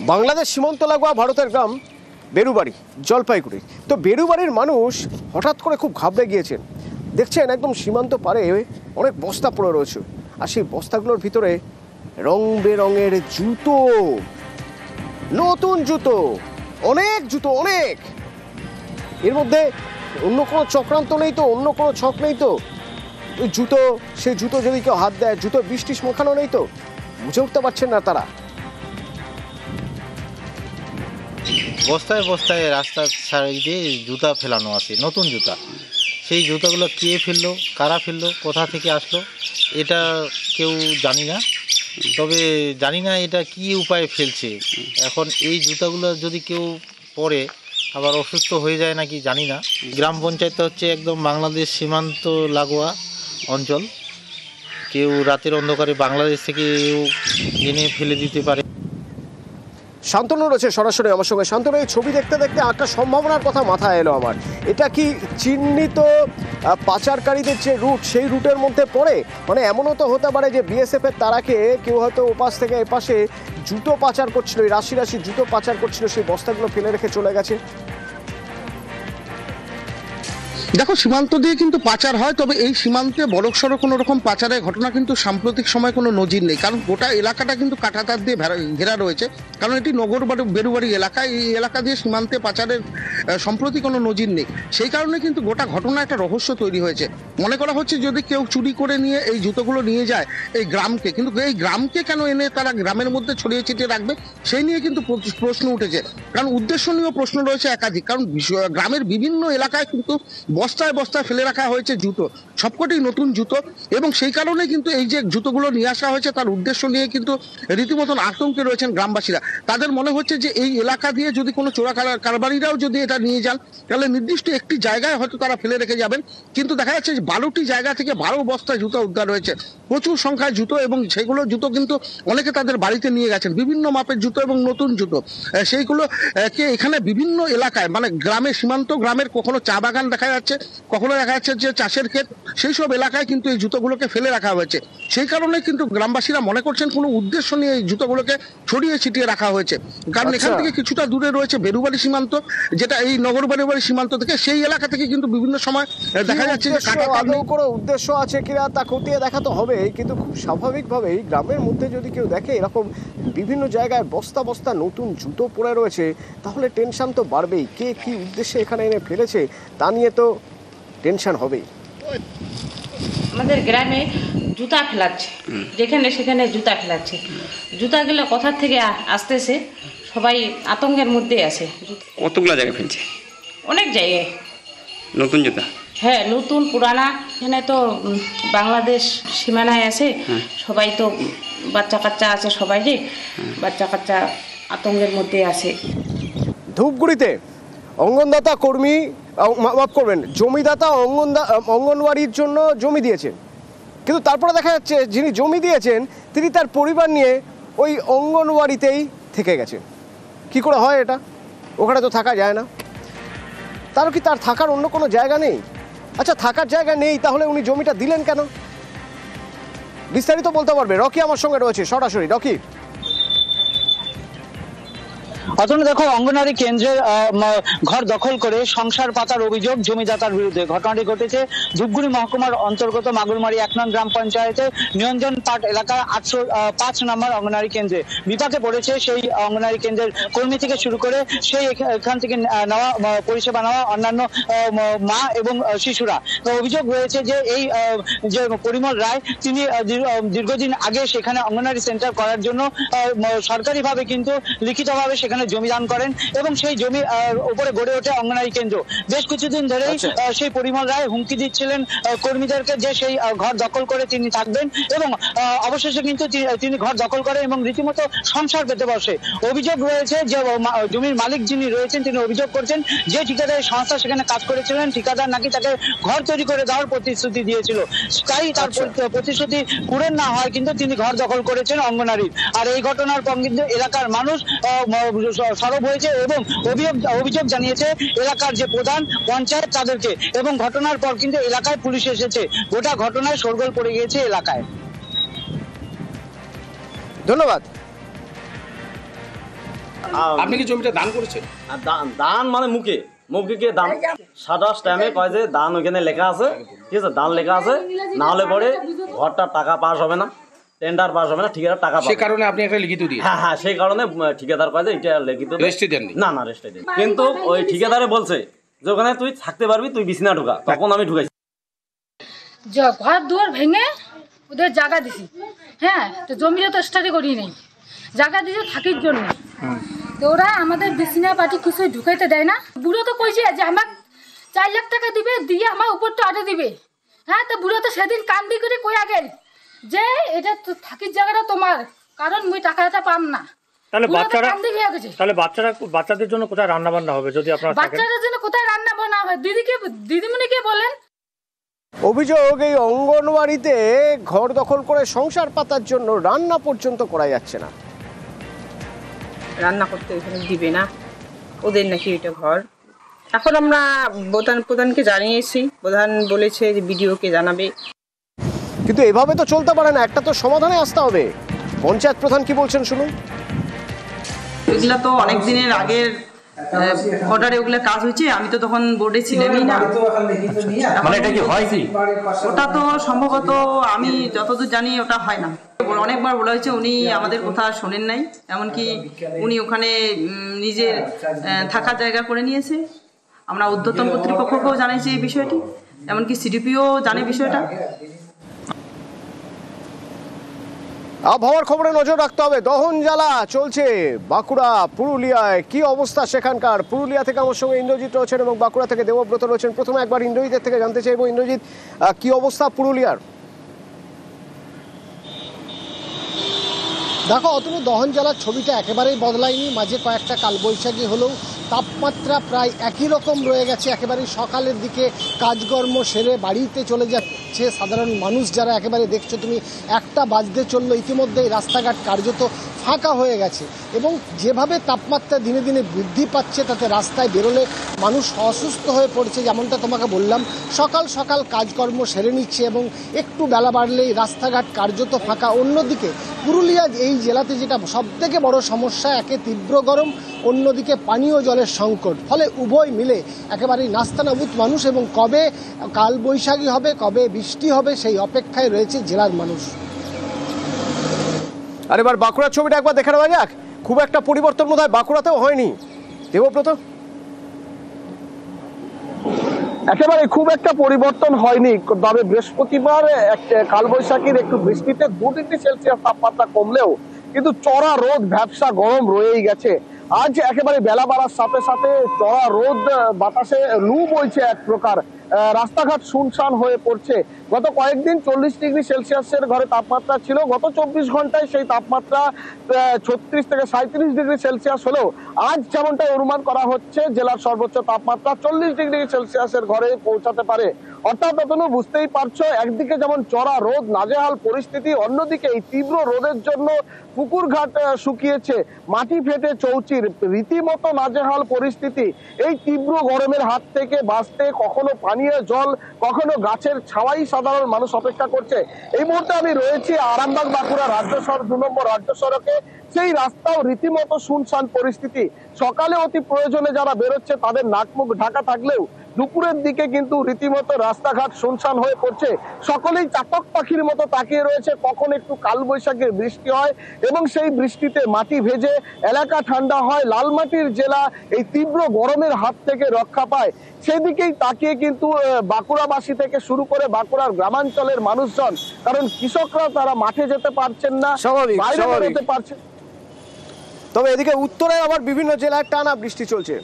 বাংলাদেশ সীমান্ত লাগোয়া ভারতের গ্রাম বেরুবাড়ি, জলপাইগুড়ি। তো বেরুবাড়ির মানুষ হঠাৎ করে খুব ঘাবড়ে গিয়েছেন। দেখছেন একদম সীমান্ত পারে অনেক বস্তা পড়ে রয়েছে, আর সেই বস্তাগুলোর ভিতরে রং বেরঙের জুতো, নতুন জুতো, অনেক জুতো, অনেক। এর মধ্যে অন্য কোনো চক্রান্ত নেই তো, অন্য কোনো ছক নেই তো? ওই জুতো, সেই জুতো যদি কেউ হাত দেয়, জুতো বৃষ্টি মোখানো নেই তো? বুঝে উঠতে পারছেন না তারা। বস্তায় বস্তায় রাস্তার সাইডে জুতা ফেলানো আছে, নতুন জুতা। সেই জুতাগুলো কে ফেললো, কারা ফেললো, কোথা থেকে আসলো, এটা কেউ জানি না। তবে জানি না এটা কি উপায়ে ফেলছে। এখন এই জুতাগুলো যদি কেউ পরে আবার অসুস্থ হয়ে যায় নাকি জানি না। গ্রাম পঞ্চায়েত হচ্ছে একদম বাংলাদেশ সীমান্ত লাগোয়া অঞ্চল। কেউ রাতের অন্ধকারে বাংলাদেশ থেকে এনে ফেলে দিতে পারে। শান্তনু রয়েছে সরাসরি আমার সঙ্গে। শান্তনু, এই ছবি দেখতে দেখতে একটা সম্ভাবনার কথা মাথায় এলো আমার। এটা কি চিহ্নিত পাচারকারীদের যে রুট, সেই রুটের মধ্যে পড়ে? মানে এমনও তো হতে পারে যে বিএসএফ এর তারাকে কেউ হয়তো ওপাশ থেকে এপাশে জুতো পাচার করছিল, রাশি রাশি জুতো পাচার করছিল, সেই বস্তাগুলো ফেলে রেখে চলে গেছে। দেখো, সীমান্ত দিয়ে কিন্তু পাচার হয়, তবে এই সীমান্তে বড়সড় কোনো রকম পাচারের ঘটনা কিন্তু সাম্প্রতিক সময় কোনো নজির নেই। কারণ গোটা এলাকাটা কিন্তু কাঁটাতার দিয়ে ঘেরা রয়েছে, কারণ এটি বেরুবাড়ি এলাকা। এই এলাকা দিয়ে সীমান্তে পাচারের সম্প্রতি কোনো নজির নেই। সেই কারণে কিন্তু গোটা ঘটনা একটা রহস্য তৈরি হয়েছে। মনে করা হচ্ছে যদি কেউ চুরি করে নিয়ে এই জুতোগুলো নিয়ে যায় এই গ্রামকে, কিন্তু এই গ্রামকে কেন এনে তারা গ্রামের মধ্যে ছড়িয়ে ছিটিয়ে রাখবে, সেই নিয়ে কিন্তু প্রশ্ন উঠেছে। কারণ উদ্দেশ্য নিয়েও প্রশ্ন রয়েছে একাধিক। কারণ গ্রামের বিভিন্ন এলাকায় কিন্তু বস্তায় বস্তায় ফেলে রাখা হয়েছে জুতো, সবকটি নতুন জুতো। এবং সেই কারণে কিন্তু এই যে জুতোগুলো নিয়ে আসা হয়েছে, তার উদ্দেশ্য নিয়ে কিন্তু রীতিমতন আতঙ্কে রয়েছেন গ্রামবাসীরা। তাদের মনে হচ্ছে যে এই এলাকা দিয়ে যদি কোনো চোরা কারবারিরাও যদি এটা নিয়ে যান, তাহলে নির্দিষ্ট একটি জায়গায় হয়তো তারা ফেলে রেখে যাবেন। কিন্তু দেখা যাচ্ছে যে 12টি জায়গা থেকে 12 বস্তা জুতো উদ্ধার হয়েছে, প্রচুর সংখ্যায় জুতো। এবং সেগুলো জুতো কিন্তু অনেকে তাদের বাড়িতে নিয়ে গেছেন, বিভিন্ন মাপের জুতো এবং নতুন জুতো। সেইগুলো কে এখানে বিভিন্ন এলাকায়, মানে গ্রামে, সীমান্ত গ্রামের কখনো চা বাগান দেখা যাচ্ছে, কখনো দেখা যাচ্ছে যে চাষের ক্ষেত, সেই সব এলাকায় কিন্তু এই জুতোগুলোকে ফেলে রাখা হয়েছে। সেই কারণে কিন্তু গ্রামবাসীরা মনে করছেন কোনো উদ্দেশ্য নিয়ে এই জুতোগুলোকে ছড়িয়ে ছিটিয়ে রাখা হয়েছে। কারণ এখান থেকে কিছুটা দূরে রয়েছে বেরুবাড়ি সীমান্ত, যেটা এই নগর বেরুবাড়ি সীমান্ত থেকে, সেই এলাকা থেকে কিন্তু বিভিন্ন সময় দেখা যাচ্ছে যে কোনো উদ্দেশ্য আছে কিনা তা খতিয়ে দেখা তো হবে। কিন্তু খুব স্বাভাবিকভাবেই গ্রামের মধ্যে যদি কেউ দেখে এরকম বিভিন্ন জায়গায় বস্তা বস্তা নতুন জুতো পড়ে রয়েছে, তাহলে টেনশন তো বাড়বেই। কে কি উদ্দেশ্যে এখানে এনে ফেলেছে তা নিয়ে তো টেনশন হবেই। আমাদের গ্রামে জুতা ফেলাচ্ছে, যেখানে সেখানে জুতা ফেলাচ্ছে। জুতাগুলো কোথা থেকে আসতেছে, সবাই আতঙ্কের মধ্যে আছে। কতগুলো জায়গায় ফেলছে? অনেক জায়গায় নতুন জুতা। হ্যাঁ, নতুন পুরানা। এখানে তো বাংলাদেশ সীমানায় আছে, সবাই তো বাচ্চা কাচ্চা আছে, সবাই যে বাচ্চা কাচ্চা আতঙ্কের মধ্যে আছে। ধূপগুড়িতে অঙ্গনদাতা কর্মী, মাফ করবেন, জমিদাতা অঙ্গনওয়াড়ির জন্য জমি দিয়েছেন, কিন্তু তারপরে দেখা যাচ্ছে যিনি জমি দিয়েছেন তিনি তার পরিবার নিয়ে ওই অঙ্গনওয়াড়িতেই থেকে গেছেন। কি করে হয় এটা? ওখানে তো থাকা যায় না। তারও কি তার থাকার অন্য কোনো জায়গা নেই? আচ্ছা, থাকার জায়গা নেই, তাহলে উনি জমিটা দিলেন কেন? বিস্তারিত বলতে পারবে রকি আমার সঙ্গে রয়েছে সরাসরি। রকি, অতনু, দেখো, অঙ্গনওয়াড়ি কেন্দ্রের ঘর দখল করে সংসার পাতার অভিযোগ জমিদাতার বিরুদ্ধে। ঘটনাটি ঘটেছে ধূপগুড়ি মহকুমার অন্তর্গত মাগুরমারি 1 নং গ্রাম পঞ্চায়েতের নিরঞ্জন পাট এলাকার 805 নম্বর অঙ্গনওয়াড়ি কেন্দ্রে। বিপাকে পড়েছে সেই অঙ্গনওয়াড়ি কেন্দ্রের কর্মী থেকে শুরু করে সেই এখান থেকে নেওয়া পরিষেবা নেওয়া অন্যান্য মা এবং শিশুরা। অভিযোগ রয়েছে যে এই যে পরিমল রায়, তিনি দীর্ঘদিন আগে সেখানে অঙ্গনওয়াড়ি সেন্টার করার জন্য সরকারিভাবে কিন্তু লিখিতভাবে সেখানে জমি দান করেন এবং সেই জমি উপরে গড়ে ওঠে অঙ্গনওয়াড়ি কেন্দ্র। বেশ কিছুদিন ধরেই সেই পরিমল রায় হুমকি দিচ্ছিলেন কর্মীদেরকে যে সেই ঘর দখল করে তিনি থাকবেন, এবং অবশেষে কিন্তু তিনি ঘর দখল করেন এবং রীতিমতো সংসার পেতে বসে। অভিযোগ রয়েছে যে জমির মালিক যিনি রয়েছেন তিনি অভিযোগ করছেন যে ঠিকাদারের সংস্থা সেখানে কাজ করেছিলেন, ঠিকাদার নাকি তাকে ঘর তৈরি করে দেওয়ার প্রতিশ্রুতি দিয়েছিল। তাই তার প্রতিশ্রুতি পূরণ না হয় কিন্তু তিনি ঘর দখল করেছেন অঙ্গনওয়াড়ির। আর এই ঘটনার পর কিন্তু এলাকার মানুষ সরব হয়েছে এবং অভিযোগ জানিয়েছে এলাকার যে প্রধান পঞ্চায়েত তাদেরকে, এবং ঘটনার পর কিন্তু এলাকায় পুলিশ এসেছে। গোটা ঘটনায় শোরগোল পড়ে গিয়েছে এলাকায়। ধন্যবাদ। আপনি কি জমিটা দান করেছেন? আর দান মানে মুখে গিয়ে দান সাদা স্ট্যাম্পে কয় যে দান ওইখানে লেখা আছে, ঠিক আছে, দান লেখা আছে, না হলে পরে ঘরটার টাকা পাস হবে না, টেন্ডার পাস হবে না, ঠিকাদার টাকা পাবে। সেই কারণে আপনি একটা লিখিত দিয়ে? হ্যাঁ, সেই কারণে ঠিকাদার কয় যে এটা লিখিত রেজিস্ট্রি দেননি? না, রেজিস্ট্রি দেন, কিন্তু ওই ঠিকাদারে বলছে যে ওখানে তুই থাকতে পারবি, তুই বিছনা ঢুকা, তখন আমি ঢুকাইছি। ঘর দুয়ার ভেঙে ওদের জায়গা দিছি, হ্যাঁ, তো জমিটা তো স্টাডি করি নেই, জায়গা দিছে থাকির জন্য, তো ওরা আমাদের বিছনা পাটি কিছুই ঢুকাইতে দেয় না। বুড়ো তো কইছে যে আমার 4 লাখ টাকা দিবে, দিয়ে আমার উপর তো আটে দিবে, হ্যাঁ, তো বুড়ো তো সেদিন কান্দি করে কইয়া গেল যে এটা তো থাকির জায়গাটা তোমার, কারণ মুই টাকাটা পাম না। তাহলে বাচ্চাদের জন্য কোথায় রান্না বান্না হবে যদি আপনারা বাচ্চাদের জন্য কোথায় রান্না বান্না হবে? দিদিমণিকে বলেন। অভিযোগ এই অঙ্গনওয়াড়িতে ঘর দখল করে সংসার পাতার জন্য রান্না পর্যন্ত করা যাচ্ছে না। রান্না করতে এখানে দিবে না, ওদের নাকি এটা ঘর। এখন আমরা প্রধানকে জানিয়েছি, প্রধান বলেছে যে বিডিওকে জানাবে। কিন্তু এভাবে তো চলতে পারে না, একটা তো সমাধানে আসতে হবে। পঞ্চায়েত প্রধান কি বলছেন শুনুন। এগুলা তো অনেক দিনের আগের অর্ডারে ওগুলো কাজ হয়েছে, আমি তো তখন বোর্ডে ছিলামই না। মানে এটা কি হয় কি? ওটা তো সম্ভবত আমি যতদূর জানি ওটা হয় না। অনেকবার বলা হয়েছে, উনি আমাদের কথা শোনেন নাই, এমনকি উনি ওখানে নিজের থাকার জায়গা করে নিয়েছে। আমরা ঊর্ধ্বতন কর্তৃপক্ষকেও জানিয়েছি এই বিষয়টি, এমনকি সিডিপিও জানে বিষয়টা। আবহাওয়ার খবরে নজর রাখতে হবে। দহন জ্বালা চলছে বাঁকুড়া, পুরুলিয়ায় কি অবস্থা সেখানকার। পুরুলিয়া থেকে আমার সঙ্গে ইন্দ্রজিৎ রয়েছেন এবং বাঁকুড়া থেকে দেবব্রত রয়েছেন। প্রথমে একবার ইন্দ্রজিতের থেকে জানতে চাইবো, ইন্দ্রজিৎ, কি অবস্থা পুরুলিয়ার? দেখো অতনু, দহন জ্বালার ছবিটা একেবারেই বদলায়নি। মাঝে কয়েকটা কালবৈশাখী হলেও তাপমাত্রা প্রায় একই রকম রয়ে গেছে। একেবারে সকালের দিকে কাজকর্ম সেরে বাড়িতে চলে যাচ্ছে সাধারণ মানুষ যারা। একেবারে দেখছো তুমি 1টা বাজতে চললো, ইতিমধ্যেই রাস্তাঘাট কার্যত ফাঁকা হয়ে গেছে। এবং যেভাবে তাপমাত্রা দিনে দিনে বৃদ্ধি পাচ্ছে, তাতে রাস্তায় বেরোলে মানুষ অসুস্থ হয়ে পড়ছে। যেমনটা তোমাকে বললাম, সকাল সকাল কাজকর্ম সেরে নিচ্ছে এবং একটু বেলা বাড়লেই রাস্তাঘাট কার্যত ফাঁকা। অন্যদিকে পুরুলিয়া এই জেলাতে যেটা সবথেকে বড় সমস্যা, একে তীব্র গরম, অন্যদিকে পানীয় জলের সংকট। ফলে উভয় মিলে একেবারেই নাস্তানাবুদ মানুষ এবং কবে কালবৈশাখী হবে, কবে বৃষ্টি হবে, সেই অপেক্ষায় রয়েছে জেলার মানুষ। আর এবার বাঁকুড়ার ছবিটা একবার দেখে নেওয়া যাক। খুব একটা পরিবর্তন বোধহয় বাঁকুড়াতেও হয়নি, দেবব্রত। একেবারে খুব একটা পরিবর্তন হয়নি, তবে বৃহস্পতিবার কালবৈশাখীর একটু বৃষ্টিতে 2 ডিগ্রি সেলসিয়াস তাপমাত্রা কমলেও কিন্তু চড়া রোদ, ভ্যাপসা গরম রয়েই গেছে। আজ একেবারে বেলা বাড়ার সাথে সাথে চড়া রোদ, বাতাসে লু বইছে এক প্রকার, রাস্তাঘাট শুনশান হয়ে পড়ছে। গত কয়েকদিন 40 ডিগ্রি সেলসিয়াসের ঘরে তাপমাত্রা ছিল, গত 24 ঘন্টায় সেই তাপমাত্রা 36 থেকে 37 ডিগ্রি সেলসিয়াস হলেও আজ যেমনটা অনুমান করা হচ্ছে জেলার সর্বোচ্চ তাপমাত্রা 40 ডিগ্রি সেলসিয়াসের ঘরে পৌঁছাতে পারে। অর্থাৎ ততনু বুঝতেই পারছো, একদিকে যেমন চড়া রোদ, নাজেহাল পরিস্থিতি, অন্যদিকে এই তীব্র রোদের জন্য পুকুর ঘাট শুকিয়েছে, মাটি ফেটে চৌচির, রীতিমতো নাজেহাল পরিস্থিতি। এই তীব্র গরমের হাত থেকে বাঁচতে কখনো পানীয় জল, কখনো গাছের ছাওয়াই সাধারণ মানুষ অপেক্ষা করছে। এই মুহূর্তে আমি রয়েছি আরামবাগ বাঁকুড়া রাজ্য সড়ক 2 নম্বর রাজ্য সড়কে। সেই রাস্তাও রীতিমতো শুনশান পরিস্থিতি। সকালে অতি প্রয়োজনে যারা বেরোচ্ছে তাদের নাক মুখ ঢাকা থাকলেও দুপুরের দিকে কিন্তু রীতিমতো রাস্তাঘাট শুনশান হয়ে পড়ছে। সকলেই চাতক পাখির মতো তাকিয়ে রয়েছে কখন একটু কালবৈশাখীর বৃষ্টি হয় এবং সেই বৃষ্টিতে মাটি ভেজে এলাকা ঠান্ডা হয়, লাল মাটির জেলা এই তীব্র গরমের হাত থেকে রক্ষা পায়। সেদিকেই তাকিয়ে কিন্তু বাঁকুড়াবাসী থেকে শুরু করে বাঁকুড়ার গ্রামাঞ্চলের মানুষজন, কারণ কৃষকরা তারা মাঠে যেতে পারছেন না, বাইরে বেরোতে পারছেন। তবে এদিকে উত্তরে আবার বিভিন্ন জেলায় টানা বৃষ্টি চলছে।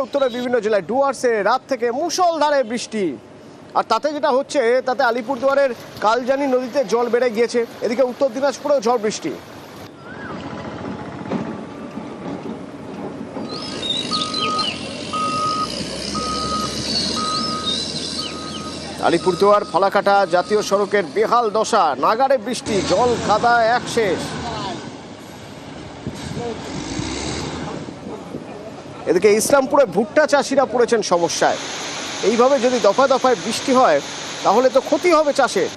উত্তরের বিভিন্ন জেলায়। ডুয়ার্সে রাত থেকে মুষলধারে বৃষ্টি, আর তাতে যেটা হচ্ছে তাতে আলিপুরদুয়ারের কালজানি নদীতে জল বেড়ে গিয়েছে। এদিকে উত্তর দিনাজপুরেও ঝড় বৃষ্টি। আলিপুরদুয়ার ফালাকাটা জাতীয় সড়কের বেহাল দশা, নাগারে বৃষ্টি, জল কাদা এক শেষ। এদিকে ইসলামপুরে ভুট্টা চাষিরা পড়েছেন সমস্যায়। এইভাবে যদি দফায় দফায় বৃষ্টি হয় তাহলে তো ক্ষতি হবে চাষের।